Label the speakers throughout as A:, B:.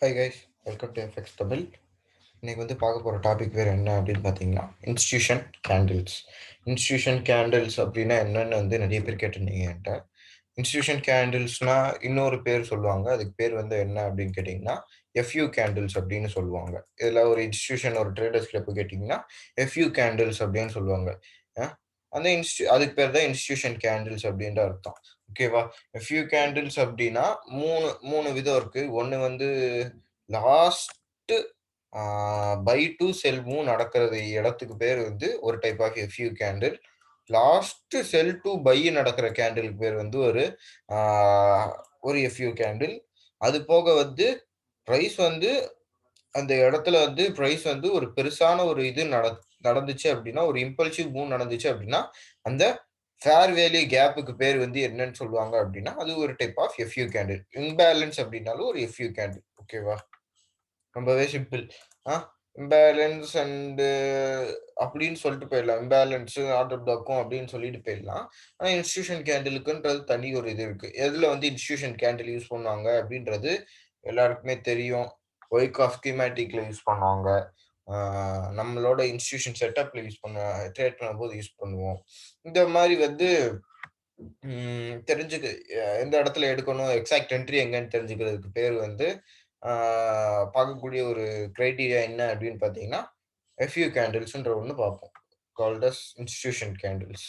A: Hi guys, welcome to FX Tamil. இன்னைக்கு பார்க்க போகிற டாபிக் வேறு என்ன அப்படின்னு பார்த்தீங்கன்னா, இன்ஸ்டியூஷன் கேண்டில்ஸ். இன்ஸ்டியூஷன் கேண்டில்ஸ் அப்படின்னா என்னன்னு நிறைய பேர் கேட்டிருந்தீங்க என்கிட்ட. இன்ஸ்டியூஷன் கேண்டில்ஸ்னா இன்னொரு பேர் சொல்லுவாங்க. அதுக்கு பேர் என்ன அப்படின்னு கேட்டிங்கன்னா, எஃப்யூ கேண்டில்ஸ் அப்படின்னு சொல்லுவாங்க. இதில் ஒரு இன்ஸ்டியூஷன் ஒரு ட்ரேடர்ஸ்ல போய் கேட்டிங்கன்னா எஃப்யூ கேண்டில்ஸ் அப்படின்னு சொல்லுவாங்க. அந்த அதுக்கு பேர் தான் இன்ஸ்டியூஷன் கேண்டில்ஸ் அப்படின்ற அர்த்தம். ஓகேவா? எஃப்யூ கேண்டில்ஸ் அப்படின்னா மூணு மூணு விதம் இருக்கு. ஒன்று last buy to sell move நடக்கிறது இடத்துக்கு பேர் ஒரு type of FU candle. Last sell to buy நடக்கிற கேண்டிலுக்கு பேர் ஒரு ஒரு எஃப்யூ கேண்டில். அது போக பிரைஸ் அந்த இடத்துல பிரைஸ் ஒரு பெருசான ஒரு இது நடந்துச்சு அப்படின்னா, ஒரு இம்பல்சிவ் மூவ் நடந்துச்சு அப்படின்னா, அந்த ஃபேர் வேல்யூ கேப்புக்கு பேர் என்னன்னு சொல்லுவாங்க அப்படின்னா, அது ஒரு type of FU candle. Imbalance அப்படின்னாலும் ஒரு எஃப்யூ கேண்டில். ஓகேவா? ரொம்பவே சிம்பிள். ஆ இம்பேலன்ஸ் அப்படின்னு சொல்லிட்டு போயிடலாம். இம்பேலன்ஸ் ஆர்டர் பிளாக்கும் அப்படின்னு சொல்லிட்டு போயிடலாம். ஆனா இன்ஸ்டிடியூஷன் கேண்டிலுக்குன்றது தனி ஒரு இது இருக்கு. எதுல இன்ஸ்டிடியூஷன் கேண்டில் யூஸ் பண்ணுவாங்க அப்படின்றது எல்லாருக்குமே தெரியும். ஒய்காஃப் ஸ்கீமேட்டிக்ல யூஸ் பண்ணுவாங்க. நம்மளோட இன்ஸ்டிடியூஷன் செட்டப்ல ட்ரேட் பண்ணும்போது யூஸ் பண்ணுவோம். இந்த மாதிரி தெரிஞ்சுக்க எந்த இடத்துல எடுக்கணும், எக்ஸாக்ட் என்ட்ரி எங்கன்னு தெரிஞ்சுக்கிறதுக்கு பேர் பார்க்கக்கூடிய ஒரு கிரைட்டீரியா என்ன அப்படின்னு பார்த்தீங்கன்னா, எஃப்யூ கேண்டில்ஸ்ன்ற ஒண்ணு பார்ப்போம். Called as institution candles.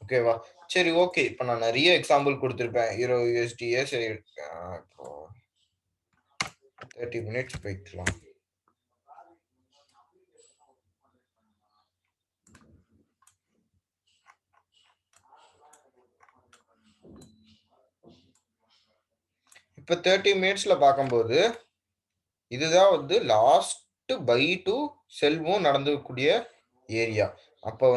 A: ஓகேவா? சரி, ஓகே. இப்ப நான் நெறைய எக்ஸாம்பிள் குடுத்திருப்பேன். யூரோ, யுஎஸ்டிஏ சரி. இப்போ 30 மினிட்ஸ் போய்க்கலாம். இப்ப 30 மினிட்ஸ்ல பார்க்கும்போது, இதுதான் last buy to sell move நடந்துக்கூடிய ஏரியா. அப்ப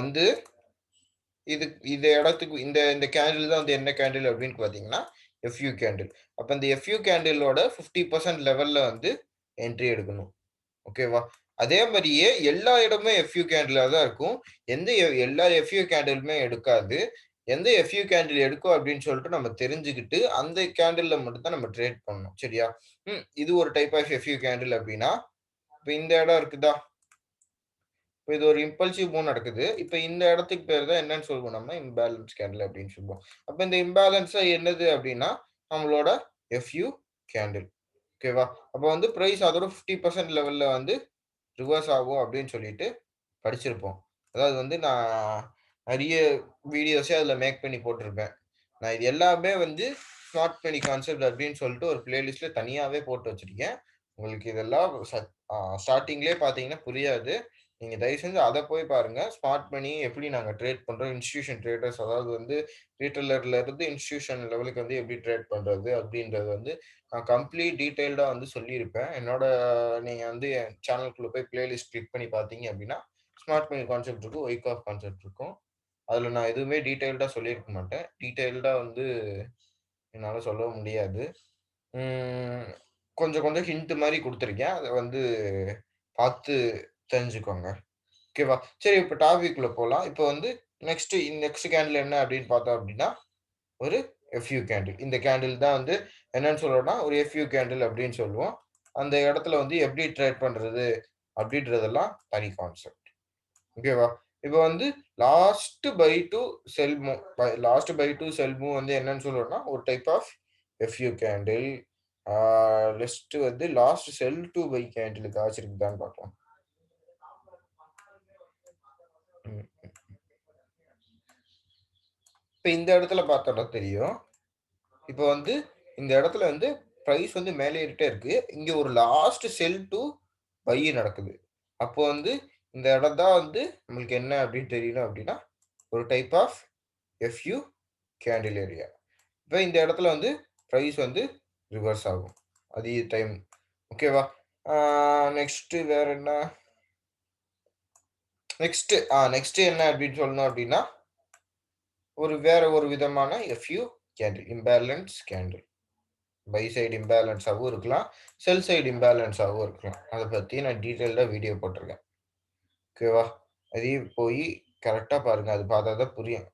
A: இது இந்த இடத்துக்கு இந்த இந்த கேண்டில் தான் என்ன கேண்டில் அப்படின்னு பார்த்தீங்கன்னா, எஃப்யூ கேண்டில். அப்ப இந்த எஃப்யூ கேண்டிலோட 50% லெவல்ல என்ட்ரி எடுக்கணும். ஓகேவா? அதே மாரியே எல்லா இடமுமே எஃப்யூ கேண்டிலா தான் இருக்கும். எல்லா எஃப்யூ கேண்டிலுமே எடுக்காது. எந்த எஃப்யூ கேண்டில் எடுக்கும் அப்படின்னு சொல்லிட்டு நம்ம தெரிஞ்சுக்கிட்டு, அந்த கேண்டில்ல மட்டும் தான் நம்ம ட்ரேட் பண்ணணும். சரியா? இது ஒரு டைப் ஆஃப் எஃப்யூ கேண்டில் அப்படின்னா, இப்ப இந்த இடம் இருக்குதா? இப்ப இது ஒரு இம்பல்சிவ் மூவ் நடக்குது. இப்ப இந்த இடத்துக்கு பேர் தான் என்னன்னு சொல்லுவோம் நம்ம இம்பேலன்ஸ் கேண்டில் அப்படின்னு சொல்லுவோம். அப்ப இந்த இம்பேலன்ஸா என்னது அப்படின்னா, நம்மளோட எஃப்யூ கேண்டில். ஓகேவா? அப்ப பிரைஸ் அதோட 50% லெவல்ல ரிவர்ஸ் ஆகும் அப்படின்னு சொல்லிட்டு படிச்சிருப்போம். அதாவது நான் நெறைய வீடியோஸே அதுல மேக் பண்ணி போட்டிருப்பேன். நான் இது எல்லாமே ஸ்மார்ட் மணி கான்செப்ட் அப்படின்னு சொல்லிட்டு ஒரு பிளேலிஸ்ட்ல தனியாவே போட்டு வச்சிருக்கேன். உங்களுக்கு இதெல்லாம் ஸ்டார்ட்டிங்லயே பார்த்தீங்கன்னா புரியாது. நீங்க தயவு செஞ்சு அத போய் பாருங்க. ஸ்மார்ட் மணி எப்படி நாங்க ட்ரேட் பண்றோம். இன்ஸ்டிடியூஷன் ட்ரேடர்ஸ் அதாவது ரீட்டெய்லர்ல இருந்து இன்ஸ்டிடியூஷன் லெவலுக்கு எப்படி ட்ரேட் பண்றது அப்படின்றது நான் கம்ப்ளீட் டீட்டெயில்டா சொல்லியிருப்பேன். நீங்க என் சேனலுக்குள்ள போய் பிளேலிஸ்ட் கிளிக் பண்ணி பார்த்தீங்க அப்படின்னா, ஸ்மார்ட் மணி கான்செப்ட் இருக்கும். ஒயிக் ஆஃப் கான்செப்ட் இருக்கும். அதுல நான் எதுவுமே டீட்டெயில்டா சொல்லியிருக்க மாட்டேன். டீட்டெயில்டா என்னால சொல்லவும் முடியாது. ம். கொஞ்சம் கொஞ்சம் ஹிண்ட் மாரி குடுத்திருக்கேன். அத பார்த்து தெரிஞ்சுக்கோங்க. ஓகேவா? சரி, இப்ப டாபிக்குள்ள போலாம். இப்ப நெக்ஸ்ட் கேண்டில் என்ன அப்படின்னு பார்த்தோம் அப்படின்னா, ஒரு எஃப்யூ கேண்டில். இந்த கேண்டில் தான் என்னன்னு சொல்றோம்னா, ஒரு எஃப்யூ கேண்டில் அப்படின்னு சொல்லுவோம். அந்த இடத்துல எப்படி ட்ரேட் பண்றது அப்படின்றதெல்லாம் தனி கான்செப்ட். ஓகேவா? இப்ப last buy to sell move last buy to sell move என்னன்னு சொல்றோம்னா, ஒரு டைப் ஆஃப் எஃப்யூ கேண்டில். ஆ next last sell to buy candle ஏதாச்சும் இருக்குதான்னு பார்க்கலாம். ம். இப்ப இந்த இடத்துல பார்த்தோம்னா தெரியும். இப்ப இந்த இடத்துல பிரைஸ் மேலே ஏறிட்டே இருக்கு. இங்க ஒரு லாஸ்ட் செல் டூ பை நடக்குது. அப்போ இந்த இடம் தான் நம்மளுக்கு என்ன அப்படின்னு தெரியணும் அப்படின்னா, ஒரு type of FU candle area. இப்ப இந்த இடத்துல பிரைஸ் ரிவர்ஸ் ஆகும். அதே டைம். ஓகேவா? ஆ நெக்ஸ்ட் வேற என்ன? நெக்ஸ்ட் என்ன அப்படின்னு சொல்லணும் அப்படின்னா, வேற ஒரு விதமான few candle. Imbalance candle. Buy side இம்பேலன்ஸாவும் இருக்கலாம். செல் சைடு இம்பேலன்ஸாவும் இருக்கலாம். அத பத்தி நான் டீட்டெயில்டா வீடியோ போட்டிருக்கேன். ஓகேவா? அதையும் போய் கரெக்ட்டா பாருங்க. அது பார்த்தா தான் புரியும்.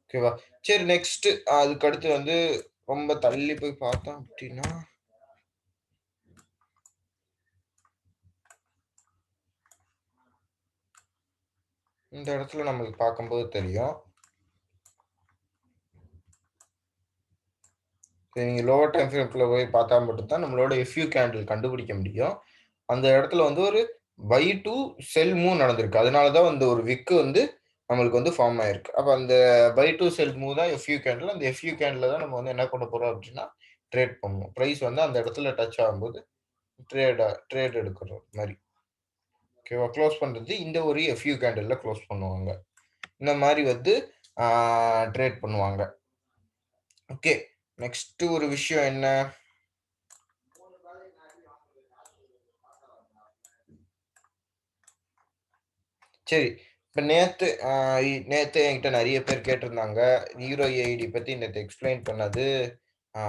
A: ஓகேவா? சரி, நெக்ஸ்ட் அதுக்கு அடுத்து ரொம்ப தள்ளி போய் பார்த்தோம் அப்படின்னா, இந்த இடத்துல நமக்கு பார்க்கும்போது தெரியும். நீங்க லோவர் டைம் ஃப்ரேம்ல போய் பார்த்தா மட்டும் தான் நம்மளோட எஃப்யூ கேண்டில் கண்டுபிடிக்க முடியும். அந்த இடத்துல வந்து ஒரு பை டூ செல் மூவ் நடந்திருக்கு. அதனால தான் வந்து ஒரு விக் வந்து நம்மளுக்கு வந்து ஃபார்ம் ஆயிருக்கு. அப்ப அந்த பை டூ செல் மூவ் தான் எஃப்யூ கேண்டில். அந்த எஃப்யூ கேண்டில்ல தான் நம்ம வந்து என்ன பண்ண போறோம் அப்டின்னா, ட்ரேட் பண்ணுவோம். பிரைஸ் வந்து அந்த இடத்துல டச் ஆகும்போது ட்ரேட் எடுக்கிற மாரி. ஓகேவா? குளோஸ் பண்றது இந்த ஒரு எஃப்யூ கேண்டில்ல குளோஸ் பண்ணுவாங்க. இந்த மாரி வந்து ஆ ட்ரேட் பண்ணுவாங்க. ஓகே. நெக்ஸ்ட் ஒரு விஷயம் என்ன? சரி. இப்ப நேத்து என்கிட்ட நெறைய பேர் கேட்டிருந்தாங்க. யூஐடி பத்தி நேத்து எக்ஸ்ப்ளைன் பண்ணது. ஆ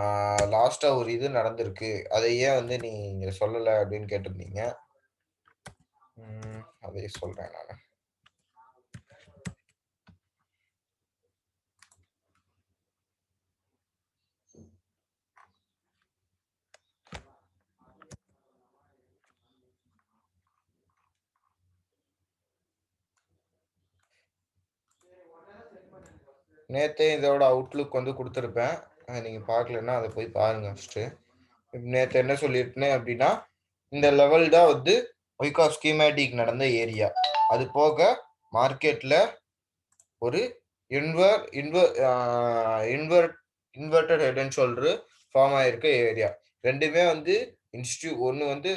A: லாஸ்ட்டா ஒரு இது நடந்திருக்கு. அத ஏன் வந்து நீங்க சொல்லல அப்படின்னு கேட்டிருந்தீங்க. அதே சொல்றேன் நானு. நேத்தே இதோட அவுட்லுக் வந்து குடுத்திருப்பேன். நீங்க பார்க்கலன்னா அத போய் பாருங்க ஃபர்ஸ்ட்டு. நேத்து என்ன சொல்லியிருந்தேன் அப்படின்னா, இந்த லெவல் தான் வந்து குயிக் ஆஃப் ஸ்கீமேட்டிக் நடந்த ஏரியா. அது போக மார்க்கெட்ல ஒரு inver inver uh invert inverted head and shoulder form ஆயிருக்க ஏரியா. 2மே வந்து ஒண்ணு வந்து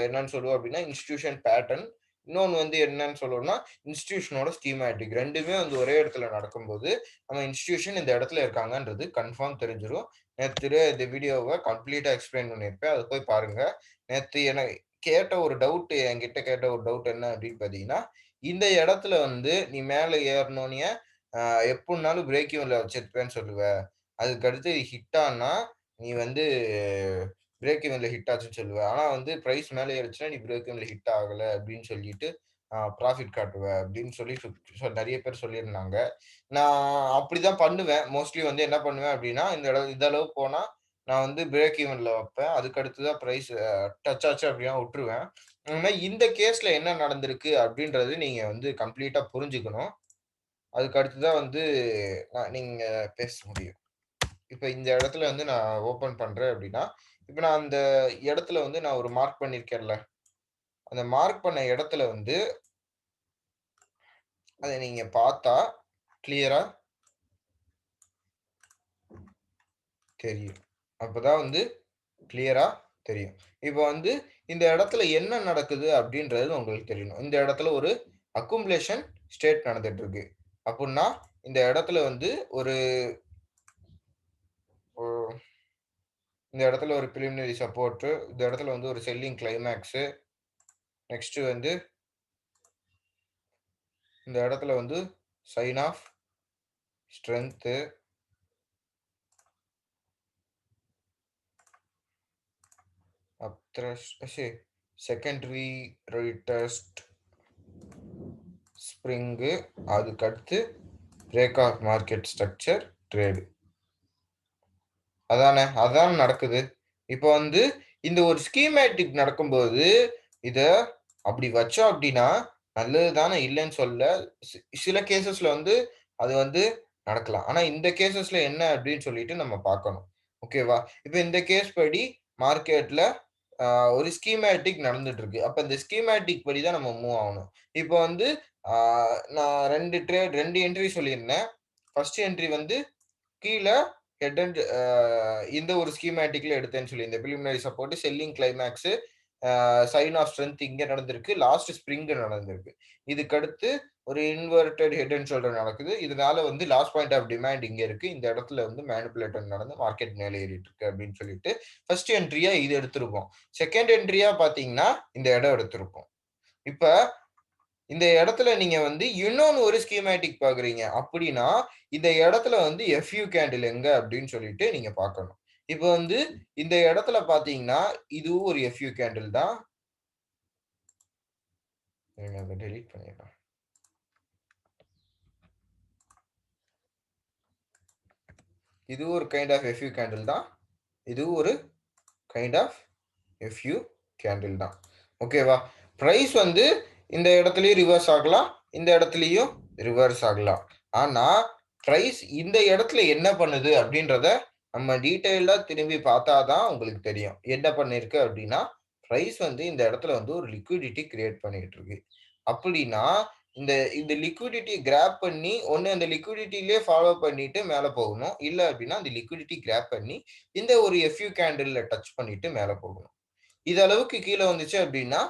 A: என்னன்னு சொல்லுவோம் அப்டின்னா, இன்ஸ்டிடியூஷன் பேட்டர்ன். இன்னொன்னு வந்து என்னன்னு சொல்லுவோம்னா, இன்ஸ்டிடியூஷனோட ஸ்கீமேட்டிக். 2மே வந்து ஒரே இடத்துல நடக்கும்போது, நம்ம இன்ஸ்டிடியூஷன் இந்த இடத்துல இருக்காங்கன்றது கன்ஃபார்ம் தெரிஞ்சிரும். நேத்து இந்த வீடியோவ கம்ப்ளீட்டா எக்ஸ்பிளைன் பண்ணியிருப்பேன். அத போய் பாருங்க. நேத்து என்கிட்ட கேட்ட ஒரு டவுட் என்ன அப்டின்னு பார்த்தீங்கன்னா, இந்த இடத்துல வந்து நீ மேல ஏறுனோனயே, அ எப்புட்னாலும் பிரேக் ஈவன்ல வச்சிருப்பேன்னு சொல்லுவ. அதுக்கடுத்து ஹிட் ஆனா, நீ வந்து பிரேக் ஈவன்ல ஹிட் ஆச்சுன்னு சொல்லுவ. ஆனா வந்து பிரைஸ் மேல ஏறுச்சுன்னா, நீ பிரேக் ஈவன்ல ஹிட் ஆகல அப்படின்னு சொல்லிட்டு, ப்ராஃபிட் காட்டுவ அப்படின்னு சொல்லி நெறைய பேர் சொல்லியிருந்தாங்க. நான் அப்படிதான் பண்ணுவேன். மோஸ்ட்லி வந்து என்ன பண்ணுவேன் அப்படின்னா, இந்த அளவு போனா, நான் வந்து பிரேக் ஈவன்ல வப்பேன். அதுக்கு அடுத்து தான் பிரைஸ் டச் ஆச்சு அப்படின்னா உட்டுருவேன். ஆனா இந்த கேஸ்ல என்ன நடந்திருக்கு அப்படின்றது நீங்க வந்து கம்ப்ளீட்டா புரிஞ்சுக்கணும். அதுக்கு அடுத்து தான் வந்து நீங்க பேச முடியும். இப்ப இந்த இடத்துல வந்து நான் ஓப்பன் பண்றேன் அப்படின்னா, இப்ப நான் அந்த இடத்துல வந்து நான் ஒரு மார்க் பண்ணியிருக்கேன்ல. அந்த மார்க் பண்ண இடத்துல வந்து அத நீங்க பார்த்தா கிளியரா தெரியும். அப்பதான் வந்து கிளியரா தெரியும். இப்ப வந்து இந்த இடத்துல என்ன நடக்குது அப்படின்றது உங்களுக்கு தெரியணும். இந்த இடத்துல ஒரு அக்குமுலேஷன் ஸ்டேட் நடந்துட்டு இருக்கு. அப்புட்ன்னா, இந்த இடத்துல வந்து ஒரு ஒ இந்த இடத்துல ஒரு பிரிலிமினரி சப்போர்ட், இந்த இடத்துல வந்து ஒரு செல்லிங் கிளைமாக்ஸ், நெக்ஸ்ட் வந்து இந்த இடத்துல வந்து sign of strength, secondary retest spring, அதுக்கடுத்து break of market structure trade. அதானே நடக்குது. இப்ப வந்து இந்த ஒரு ஸ்கீமேட்டிக் நடக்கும்போது, இத அப்படி வச்சோம் அப்படின்னா, நல்லது தானே இல்லன்னு சொல்லல. சில கேஸஸ்ல வந்து அது வந்து நடக்கலாம். ஆனா இந்த கேஸஸ்ல என்ன அப்படின்னு சொல்லிட்டு நம்ம பார்க்கணும். ஓகேவா? இப்ப இந்த கேஸ் படி மார்க்கெட்ல அ ஒரு ஸ்கீமேட்டிக் நடந்துட்டு இருக்கு. அப்ப இந்த ஸ்கீமேட்டிக் படி தான் நம்ம மூவ் ஆகணும். இப்ப வந்து அ நான் 2 என்ட்ரி சொல்லியிருந்தேன். ஃபர்ஸ்ட் என்ட்ரி வந்து கீழ ஹெட் அண்ட் இந்த ஒரு ஸ்கீமேட்டிக்ல எடுத்தேன்னு சொல்லியிருந்தேன். Preliminary support, selling climax, sign of strength இங்க நடந்திருக்கு. லாஸ்ட் ஸ்ப்ரிங் நடந்திருக்கு. இதுக்கடுத்து ஒரு இன்வெர்ட்டட் ஹெட் அண்ட் ஷோல்டர் நடக்குது. இதனால வந்து லாஸ்ட் பாயிண்ட் ஆஃப் டிமாண்ட் இங்க இருக்கு. இந்த இடத்துல வந்து மேனிபுலேட்டர் நடந்து மார்க்கெட் மேல ஏறிட்டு இருக்கு அப்படின்னு சொல்லிட்டு, ஃபர்ஸ்ட் என்ட்ரியா இது எடுத்திருப்போம். செகண்ட் என்ட்ரியா பார்த்தீங்கன்னா, இந்த இடம் எடுத்திருப்போம். இப்ப இந்த இடத்துல நீங்க வந்து இன்னொன்னு ஒரு ஸ்கீமேட்டிக் பார்க்குறீங்க. அப்படின்னா, இந்த இடத்துல வந்து எஃப்யூ கேண்டில் எங்க அப்படின்னு சொல்லிட்டு நீங்க பார்க்கணும். இப்ப வந்து இந்த இடத்துல பார்த்தீங்கன்னா, இதுவும் ஒரு எஃப்யூ கேண்டில் தான். இருங்க அத டெலீட் பண்ணிடுறேன். இதுவும் ஒரு கைண்ட் ஆஃப் எஃப்யூ கேண்டில் தான். இதுவும் ஒரு கைண்ட் ஆஃப் எஃப்யூ கேண்டில் தான். ஓகேவா? பிரைஸ் வந்து இந்த இடத்துலயும் ரிவர்ஸ் ஆகலாம். இந்த இடத்துலயும் ரிவர்ஸ் ஆகலாம். ஆனா பிரைஸ் இந்த இடத்துல என்ன பண்ணுது அப்படின்றத நம்ம டீட்டெயிலா திரும்பி பார்த்தாதான் உங்களுக்கு தெரியும். என்ன பண்ணிருக்கு அப்படின்னா, பிரைஸ் வந்து இந்த இடத்துல வந்து ஒரு லிக்விடிட்டி கிரியேட் பண்ணிட்டு இருக்கு. அப்படின்னா இந்த இந்த லிக்விடிட்டி கிராப் பண்ணி ஒண்ணு அந்த லிக்விடிட்டிலேயே ஃபாலோ பண்ணிட்டு மேல போகணும். இல்ல அப்படின்னா அந்த லிக்விடிட்டி கிராப் பண்ணி இந்த ஒரு எஃப்யூ கேண்டில்ல டச் பண்ணிட்டு மேல போகணும். இது அளவுக்கு கீழ வந்துச்சு அப்டின்னா,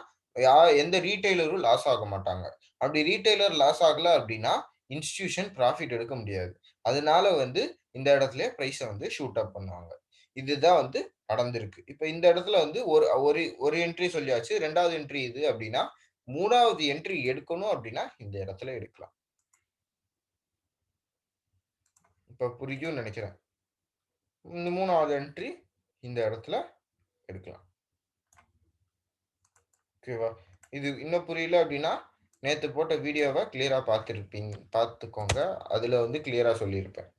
A: எந்த ரீட்டெய்லரும் லாஸ் ஆக மாட்டாங்க. அப்படி ரீட்டெய்லர் லாஸ் ஆகல அப்டின்னா, இன்ஸ்டிடியூஷன் ப்ராஃபிட் எடுக்க முடியாது. அதனால வந்து இந்த இடத்திலேயே பிரைஸ வந்து ஷூட் அப் பண்ணுவாங்க. இதுதான் வந்து நடந்திருக்கு. இப்ப இந்த இடத்துல வந்து ஒரு ஒரு ஒரு என்ட்ரி சொல்லியாச்சு. 2வது என்ட்ரி இது அப்டின்னா, 3வது என்ட்ரி எடுக்கணும் அப்டின்னா, இந்த இடத்துல எடுக்கலாம். இப்ப புரியும்னு நெனைக்கிறேன். இந்த 3வது என்ட்ரி இந்த இடத்துல எடுக்கலாம். ஓகேவா? இது இன்னும் புரியல அப்டின்னா, நேத்து போட்ட வீடியோவ கிளியரா பார்த்துக்கோங்க. அதுல வந்து கிளியரா சொல்லியிருப்பேன்.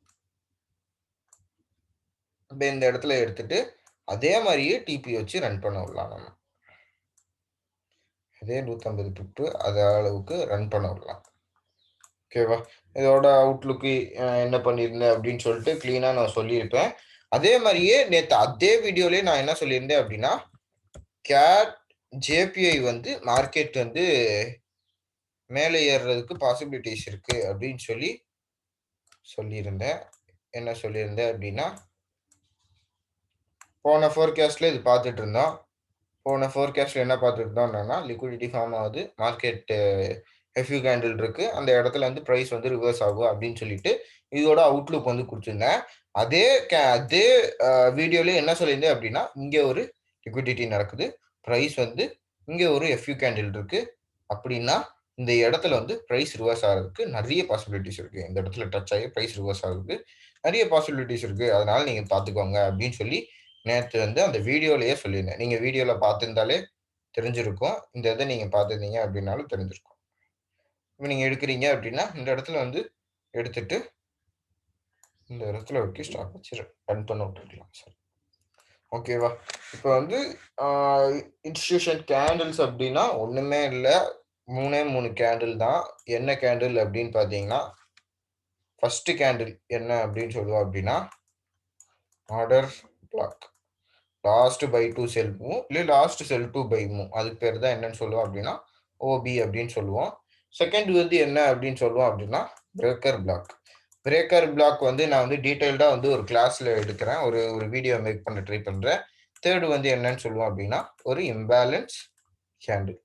A: இப்ப இந்த இடத்துல எடுத்துட்டு, அதே மாரியே டிபி வச்சு ரன் பண்ண விடலாம் நம்ம. அதே 150 பிப் அதே அளவுக்கு ரன் பண்ண விடலாம். ஓகேவா? இதோட அவுட்லுக் என்ன பண்ணியிருந்தேன் அப்டின்னு சொல்லிட்டு கிளீனா நான் சொல்லியிருப்பேன். அதே மாரியே நேத்து அதே வீடியோலயே நான் என்ன சொல்லியிருந்தேன் அப்டின்னா, கேட் ஜேபிஐ வந்து மார்க்கெட் வந்து மேலே ஏறுறதுக்கு பாசிபிலிட்டீஸ் இருக்கு அப்டின்னு சொல்லியிருந்தேன். என்ன சொல்லியிருந்தேன் அப்டின்னா, போன ஃபோர்காஸ்ட்ல இது பார்த்துட்டு இருந்தோம். போன ஃபோர்காஸ்ட்ல என்ன பார்த்துட்டு இருந்தோம்னா, லிக்விடிட்டி ஃபார்ம் ஆகுது. மார்க்கெட் எஃப்யூ கேண்டில் இருக்கு. அந்த இடத்துல வந்து பிரைஸ் வந்து ரிவர்ஸ் ஆகும் அப்டின்னு சொல்லிட்டு, இதோட அவுட்லுக் வந்து குடுத்திருந்தேன். அதே வீடியோலயே என்ன சொல்லியிருந்தேன் அப்டின்னா, இங்க ஒரு லிக்விடிட்டி நடக்குது. பிரைஸ் வந்து இங்க ஒரு எஃப்யூ கேண்டில் இருக்கு. அப்டின்னா, இந்த இடத்துல வந்து பிரைஸ் ரிவர்ஸ் ஆகுறதுக்கு நெறைய பாசிபிலிட்டீஸ் இருக்கு. இந்த இடத்துல டச் ஆகி பிரைஸ் ரிவர்ஸ் ஆகுறதுக்கு நெறைய பாசிபிலிட்டீஸ் இருக்கு. அதனால நீங்க பார்த்துக்கோங்க அப்டின்னு சொல்லி நேத்து வந்து அந்த வீடியோலயே சொல்லியிருந்தேன். நீங்க வீடியோல பார்த்திருந்தாலே தெரிஞ்சிருக்கும். இந்த இத நீங்க பார்த்திருந்தீங்க அப்டின்னாலும் தெரிஞ்சிருக்கும். இப்ப நீங்க எடுக்குறீங்க அப்டின்னா, இந்த இடத்துல வந்து எடுத்துட்டு, இந்த இடத்துல வரைக்கும் ஸ்டாப் வச்சு ரன் பண்ண விட்டுருக்கலாம். சரி. ஓகேவா? இப்ப வந்து ஆ இன்ஸ்டிடியூஷன் கேண்டில்ஸ் அப்டின்னா ஒண்ணுமே இல்ல. 3 கேண்டில் தான். என்ன கேண்டில் அப்டின்னு பார்த்தீங்கன்னா, ஃபர்ஸ்ட் கேண்டில் என்ன அப்டின்னு சொல்லுவோம் அப்டின்னா, order block. Last buy to sell move இல்ல last sell to buy move. அதுக்கு பேர் தான் என்னன்னு சொல்லுவோம் அப்டின்னா, ஓபி அப்டின்னு சொல்லுவோம். செகண்ட் வந்து என்ன அப்டின்னு சொல்லுவோம் அப்டின்னா, பிரேக்கர் பிளாக். பிரேக்கர் பிளாக் வந்து நான் வந்து டீட்டெயில்டா வந்து ஒரு கிளாஸ்ல எடுக்கிறேன். ஒரு ஒரு வீடியோ மேக் பண்ண ட்ரை பண்றேன். தேர்ட் வந்து என்னன்னு சொல்லுவோம் அப்டின்னா, ஒரு இம்பேலன்ஸ் கேண்டில்.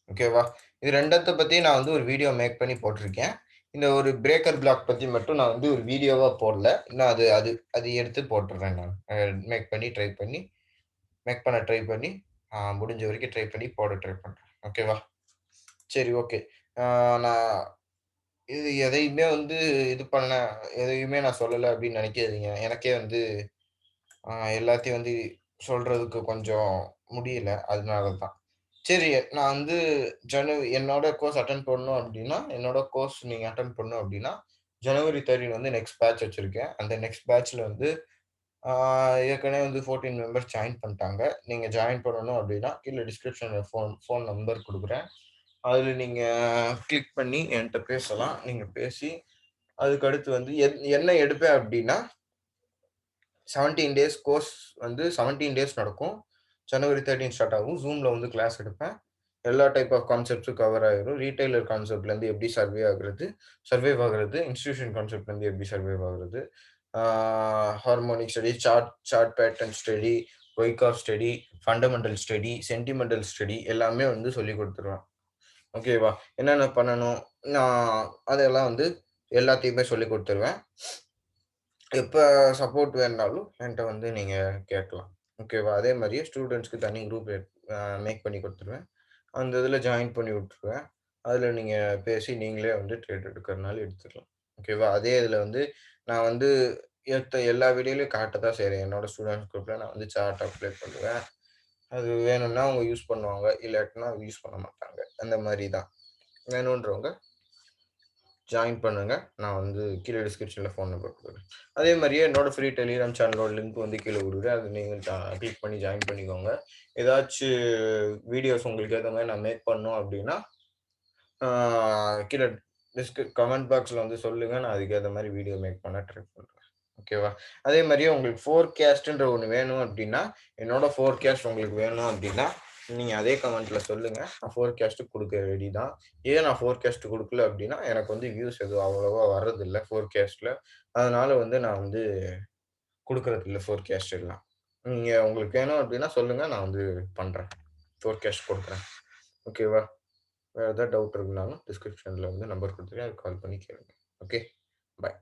A: ஓகேவா? இது 2த்த பத்தி நான் வந்து ஒரு வீடியோ மேக் பண்ணி போட்டிருக்கேன். இந்த ஒரு பிரேக்கர் பிளாக் பத்தி மட்டும் நான் வந்து ஒரு வீடியோவா போடல. இன்னும் அது அது அது எடுத்து போட்டுறேன் நான். மேக் பண்ணி ட்ரை பண்ணி மேக் பண்ண ட்ரை பண்ணி, முடிஞ்ச வரைக்கும் ட்ரை பண்ணி போட ட்ரை பண்றேன். ஓகேவா? சரி ஓகே. ஆ நான் இது எதையுமே வந்து இது பண்ண எதையுமே நான் சொல்லல அப்படின்னு நினைக்காதீங்க. எனக்கே வந்து எல்லாத்தையும் வந்து சொல்றதுக்கு கொஞ்சம் முடியல. அதனால தான். சரி நான் வந்து என்னோட கோர்ஸ் அட்டெண்ட் பண்ணணும் அப்படின்னா, என்னோட கோர்ஸ் நீங்க அட்டெண்ட் பண்ணணும் அப்படின்னா, ஜனவரி 13 வந்து நெக்ஸ்ட் பேட்ச் வச்சிருக்கேன். அந்த நெக்ஸ்ட் பேட்ச்ல வந்து ஆ ஏற்கனவே வந்து 14 மெம்பர்ஸ் ஜாயின் பண்ணிட்டாங்க. நீங்க ஜாயின் பண்ணணும் அப்டின்னா, கீழ டிஸ்கிரிப்ஷன்ல ஃபோன் நம்பர் குடுக்குறேன். அதுல நீங்க கிளிக் பண்ணி என்ட்ட பேசலாம். நீங்க பேசி, அதுக்கு அடுத்து வந்து என்ன எடுப்பேன் அப்டின்னா, 17 டேஸ் கோர்ஸ் வந்து 17 டேஸ் நடக்கும். ஜனவரி 13 ஸ்டார்ட் ஆகும். Zoomல வந்து கிளாஸ் எடுப்பேன். எல்லா டைப் ஆஃப் கான்செப்ட்ஸும் கவர் ஆயிரும். ரீட்டெய்லர் கான்செப்ட்லேருந்து எப்படி சர்வைவ் ஆகுறது, இன்ஸ்டிடியூஷன் கான்செப்ட்லேருந்து எப்படி சர்வைவ் ஆகுறது, uh harmonic study, chart pattern study, Wyckoff study, fundamental study, sentimental study எல்லாமே வந்து சொல்லிக் குடுத்துருவேன். ஓகேவா? என்னென்ன பண்ணணும், நான் அதெல்லாம் வந்து எல்லாத்தையுமே சொல்லிக் குடுத்துருவேன். எப்ப சப்போர்ட் வேணுனாலும் என்ட்ட வந்து நீங்க கேட்கலாம். ஓகேவா? அதே மாரியே ஸ்டூடண்ட்ஸ்க்கு தனி குரூப் மேக் பண்ணி குடுத்துருவேன். அந்த இதில ஜாயின் பண்ணி விட்டுருவேன். அதில நீங்க பேசி நீங்களே வந்து ட்ரேட் எடுக்கிறனாலும் எடுத்துக்கலாம். ஓகேவா? அதே இதில வந்து நான் வந்து எல்லா வீடியோலயும் காட்ட தான் செய்றேன். என்னோட ஸ்டூடண்ட்ஸ் குரூப்ல நான் வந்து சார்ட் அப்ளை பண்ணுவேன். அது வேணும்னா அவங்க யூஸ் பண்ணுவாங்க. இல்லாட்டினா யூஸ் பண்ண மாட்டாங்க. அந்த மாரி தான். வேணுன்றவங்க ஜாயின் பண்ணுங்க. நான் வந்து கீழ டிஸ்கிரிப்ஷன்ல ஃபோன் நம்பர் குடுக்குறேன். அதே மாரியே என்னோட ஃப்ரீ டெலிகிராம் சேனலோட லிங்க் வந்து கீழ குடுக்குறேன். அத நீங்க கிளிக் பண்ணி ஜாயின் பண்ணிக்கோங்க. ஏதாச்சு வீடியோஸ் உங்களுக்கு ஏத்த மாரி நான் மேக் பண்ணணும் அப்டின்னா, ஆ கீழ கமெண்ட் பாக்ஸ்ல வந்து சொல்லுங்க. நான் அதுக்கு ஏத்த மாரி வீடியோ மேக் பண்ண ட்ரை பண்றேன். ஓகேவா? அதே மாரியே உங்களுக்கு ஃபோர்காஸ்ட்ன்ற ஒண்ணு வேணும் அப்டின்னா, என்னோட ஃபோர்காஸ்ட் உங்களுக்கு வேணும் அப்டின்னா, நீங்க அதே கமெண்ட்ல சொல்லுங்க. நான் ஃபோர்காஸ்ட் குடுக்க ரெடி தான். ஏன் நான் ஃபோர்காஸ்ட் குடுக்கல அப்டின்னா, எனக்கு வந்து வியூஸ் எதுவும் அவ்வளவா வர்றதில்ல ஃபோர்காஸ்ட்ல. அதனால வந்து நான் வந்து குடுக்குறதில்ல ஃபோர்காஸ்ட் எல்லாம். நீங்க உங்களுக்கு வேணும் அப்டின்னா சொல்லுங்க. நான் வந்து பண்றேன். ஃபோர்காஸ்ட் குடுக்குறேன். ஓகேவா? வேற ஏதாவது டவுட் இருக்குனாலும் டிஸ்கிரிப்ஷன்ல வந்து நம்பர் குடுத்துருக்கேன். அதுக்கு கால் பண்ணி கேளுங்க. ஓகே. பாய்.